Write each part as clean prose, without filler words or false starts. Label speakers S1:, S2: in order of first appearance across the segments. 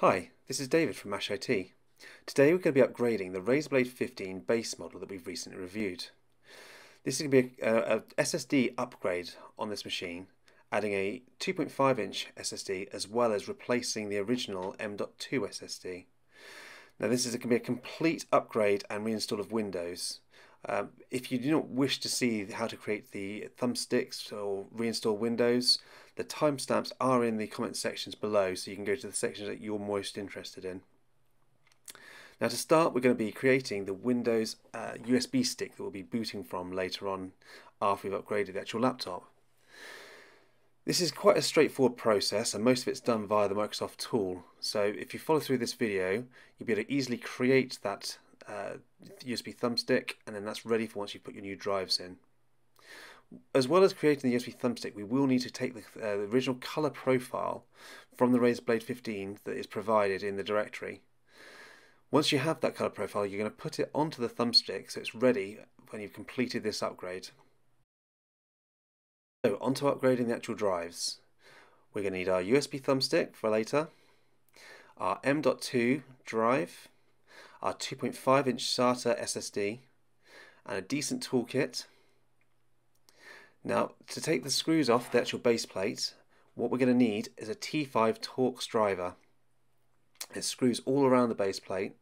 S1: Hi, this is David from Mash IT. Today we're going to be upgrading the Razer Blade 15 base model that we've recently reviewed. This is going to be a SSD upgrade on this machine, adding a 2.5-inch SSD as well as replacing the original M.2 SSD. Now this is going to be a complete upgrade and reinstall of Windows. If you do not wish to see how to create the thumbsticks or reinstall Windows, the timestamps are in the comment sections below, so you can go to the sections that you're most interested in. Now to start, we're going to be creating the Windows USB stick that we'll be booting from later on after we've upgraded the actual laptop. This is quite a straightforward process, and most of it's done via the Microsoft tool. So if you follow through this video, you'll be able to easily create that USB thumbstick, and then that's ready for once you put your new drives in. As well as creating the USB thumbstick, we will need to take the original color profile from the Razer Blade 15 that is provided in the directory. Once you have that color profile, you're going to put it onto the thumbstick so it's ready when you've completed this upgrade. So, onto upgrading the actual drives. We're going to need our USB thumbstick for later, our M.2 drive, our 2.5-inch SATA SSD, and a decent toolkit. Now, to take the screws off the actual base plate, what we're going to need is a T5 Torx driver. It screws all around the base plate.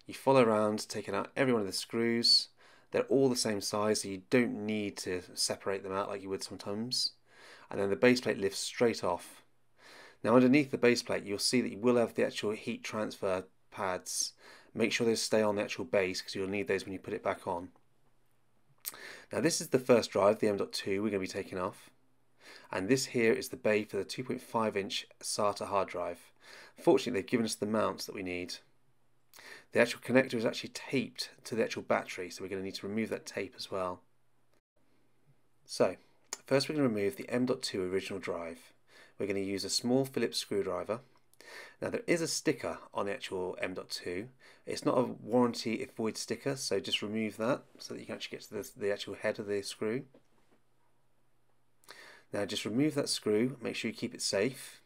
S1: You follow around, taking out every one of the screws. They're all the same size, so you don't need to separate them out like you would sometimes. And then the base plate lifts straight off. Now underneath the base plate, you'll see that you will have the actual heat transfer pads. Make sure those stay on the actual base because you'll need those when you put it back on. Now this is the first drive, the M.2, we're going to be taking off. And this here is the bay for the 2.5-inch SATA hard drive. Fortunately, they've given us the mounts that we need. The actual connector is actually taped to the actual battery, so we're going to need to remove that tape as well. So, first we're going to remove the M.2 original drive. We're going to use a small Phillips screwdriver. Now there is a sticker on the actual M.2. It's not a warranty if void sticker, so just remove that so that you can actually get to the actual head of the screw. Now just remove that screw, make sure you keep it safe.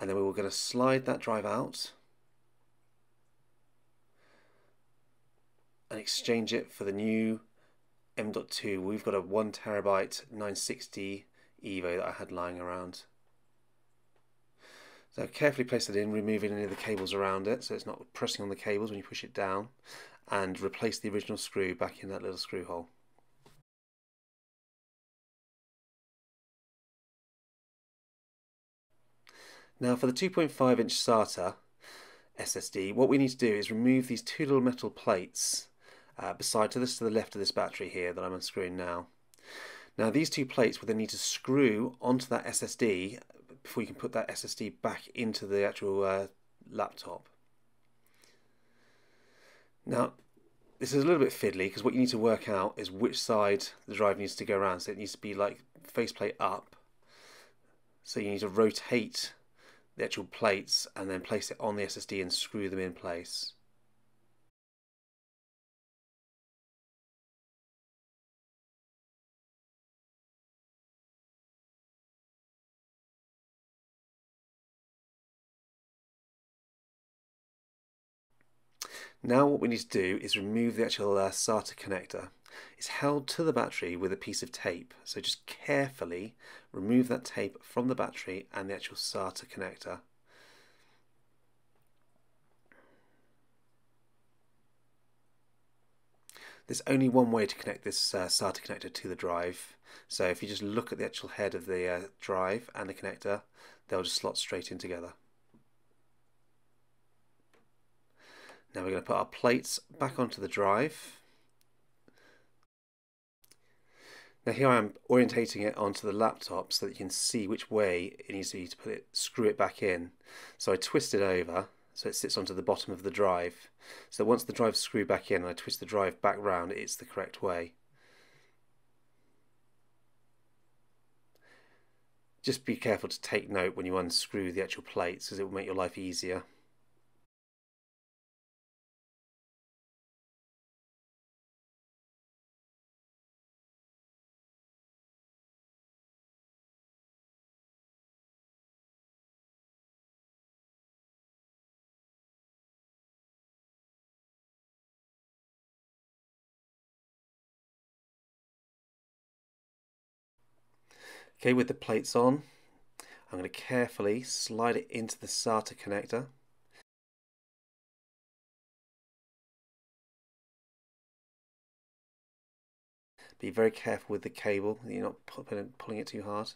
S1: And then we're going to slide that drive out and exchange it for the new M.2. We've got a 1TB 960 Evo that I had lying around. So carefully place it in, removing any of the cables around it so it's not pressing on the cables when you push it down, and replace the original screw back in that little screw hole. Now for the 2.5-inch SATA SSD, what we need to do is remove these two little metal plates beside to the left of this battery here that I'm unscrewing now. Now these two plates will then need to screw onto that SSD before you can put that SSD back into the actual laptop. Now this is a little bit fiddly because what you need to work out is which side the drive needs to go around. So it needs to be like faceplate up. So you need to rotate the actual plates and then place it on the SSD and screw them in place. Now what we need to do is remove the actual SATA connector. It's held to the battery with a piece of tape, so just carefully remove that tape from the battery and the actual SATA connector. There's only one way to connect this SATA connector to the drive, so if you just look at the actual head of the drive and the connector, they'll just slot straight in together. Now we're going to put our plates back onto the drive. Now here I am orientating it onto the laptop so that you can see which way it needs to be to put it, screw it back in. So I twist it over so it sits onto the bottom of the drive. So once the drive's screwed back in and I twist the drive back round, it's the correct way. Just be careful to take note when you unscrew the actual plates because it will make your life easier. Okay, with the plates on, I'm going to carefully slide it into the SATA connector. Be very careful with the cable, that you're not pulling it too hard.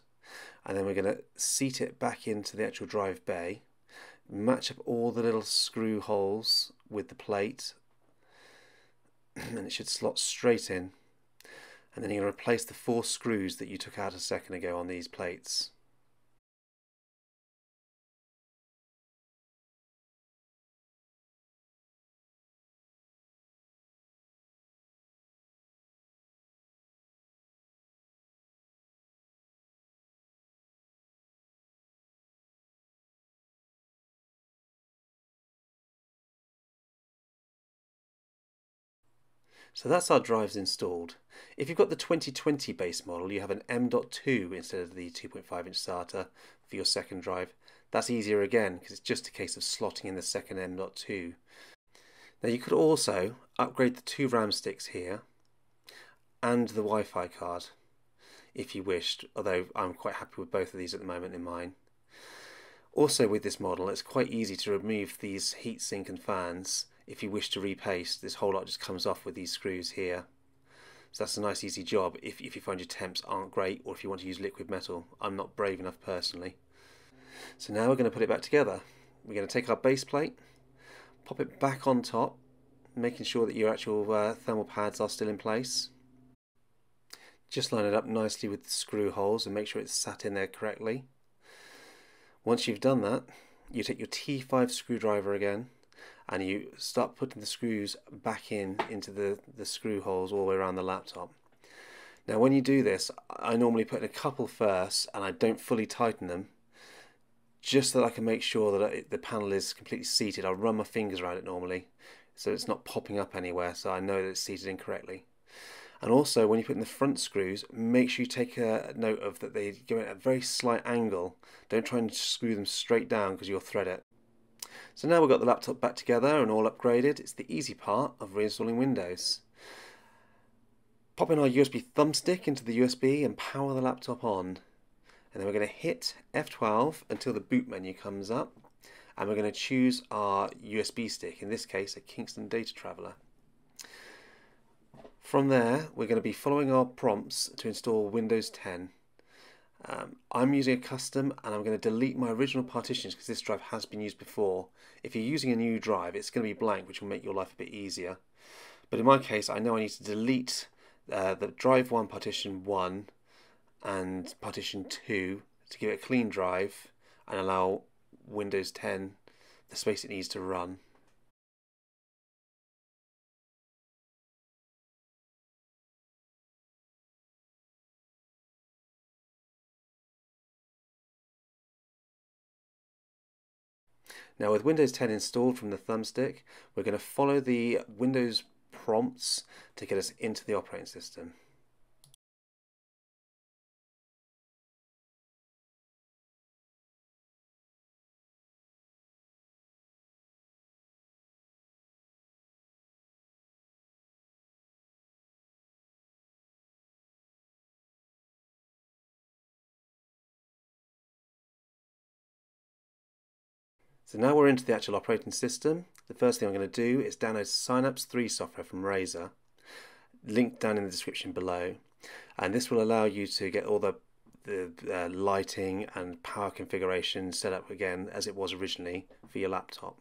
S1: And then we're going to seat it back into the actual drive bay. Match up all the little screw holes with the plate, and it should slot straight in. And then you're going to replace the 4 screws that you took out a second ago on these plates. So that's our drives installed. If you've got the 2020 base model, you have an M.2 instead of the 2.5-inch SATA for your second drive. That's easier again because it's just a case of slotting in the second M.2. Now you could also upgrade the 2 RAM sticks here and the Wi-Fi card if you wished, although I'm quite happy with both of these at the moment in mine. Also with this model, it's quite easy to remove these heatsink and fans. If you wish to repaste, this whole lot just comes off with these screws here. So that's a nice easy job if you find your temps aren't great, or if you want to use liquid metal. I'm not brave enough personally. So now we're going to put it back together. We're going to take our base plate, pop it back on top, making sure that your actual thermal pads are still in place. Just line it up nicely with the screw holes and make sure it's sat in there correctly. Once you've done that, you take your T5 screwdriver again and you start putting the screws back into the screw holes all the way around the laptop. Now when you do this, I normally put in a couple first and I don't fully tighten them, just so that I can make sure that the panel is completely seated. I run my fingers around it normally so it's not popping up anywhere, so I know that it's seated incorrectly. And also when you put in the front screws, make sure you take a note of that they go at a very slight angle. Don't try and screw them straight down because you'll thread it. So now we've got the laptop back together and all upgraded. It's the easy part of reinstalling Windows. Pop in our USB thumbstick into the USB and power the laptop on. And then we're going to hit F12 until the boot menu comes up. And we're going to choose our USB stick, in this case a Kingston Data Traveler. From there, we're going to be following our prompts to install Windows 10. I'm using a custom and I'm going to delete my original partitions because this drive has been used before. If you're using a new drive, it's going to be blank, which will make your life a bit easier. But in my case, I know I need to delete the drive 1 partition 1 and partition 2 to give it a clean drive and allow Windows 10 the space it needs to run. Now with Windows 10 installed from the thumbstick, we're going to follow the Windows prompts to get us into the operating system. So now we're into the actual operating system. The first thing I'm going to do is download Synapse 3 software from Razer, linked down in the description below. And this will allow you to get all the lighting and power configuration set up again as it was originally for your laptop.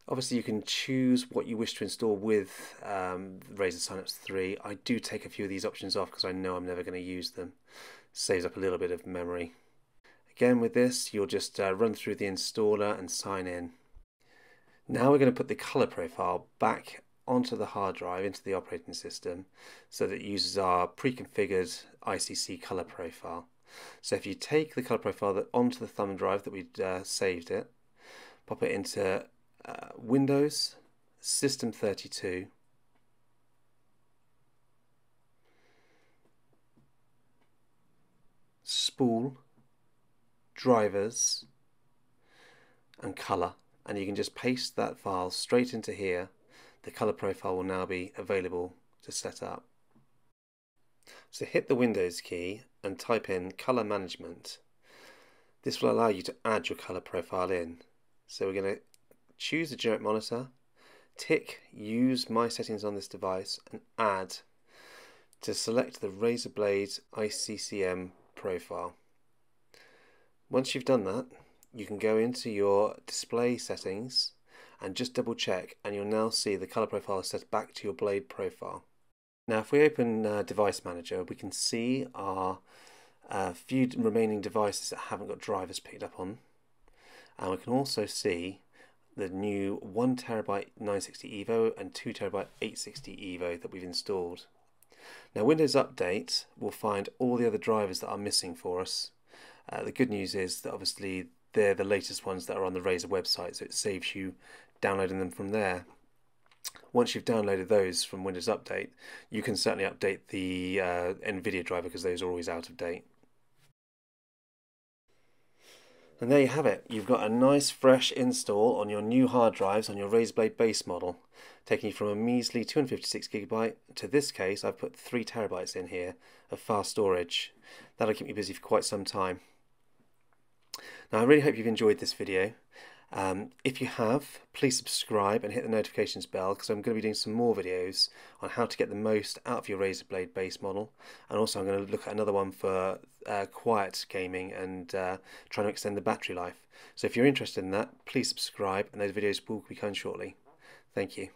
S1: Obviously you can choose what you wish to install with Razer Synapse 3. I do take a few of these options off because I know I'm never going to use them. Saves up a little bit of memory. Again with this, you'll just run through the installer and sign in. Now we're going to put the color profile back onto the hard drive, into the operating system, so that it uses our pre-configured ICC color profile. So if you take the color profile onto the thumb drive that we'd saved it, pop it into Windows, System 32, spool, drivers and colour, and you can just paste that file straight into here. The colour profile will now be available to set up. So hit the Windows key and type in Colour Management. This will allow you to add your colour profile in. So we're going to choose the generic monitor, tick Use My Settings on this device and add to select the Razer Blade ICCM profile. Once you've done that, you can go into your display settings and just double check, and you'll now see the colour profile is set back to your Blade profile. Now if we open Device Manager, we can see our few remaining devices that haven't got drivers picked up on, and we can also see the new 1TB 960 EVO and 2TB 860 EVO that we've installed. Now Windows Update will find all the other drivers that are missing for us. The good news is that obviously they're the latest ones that are on the Razer website, so it saves you downloading them from there. Once you've downloaded those from Windows Update, you can certainly update the NVIDIA driver, because those are always out of date. And there you have it. You've got a nice fresh install on your new hard drives on your Razer Blade base model, taking you from a measly 256GB to this case I've put 3TB in here of fast storage. That'll keep me busy for quite some time. Now I really hope you've enjoyed this video. If you have, please subscribe and hit the notifications bell, because I'm going to be doing some more videos on how to get the most out of your Razer Blade base model, and also I'm going to look at another one for quiet gaming and trying to extend the battery life. So if you're interested in that, please subscribe, and those videos will be coming shortly. Thank you.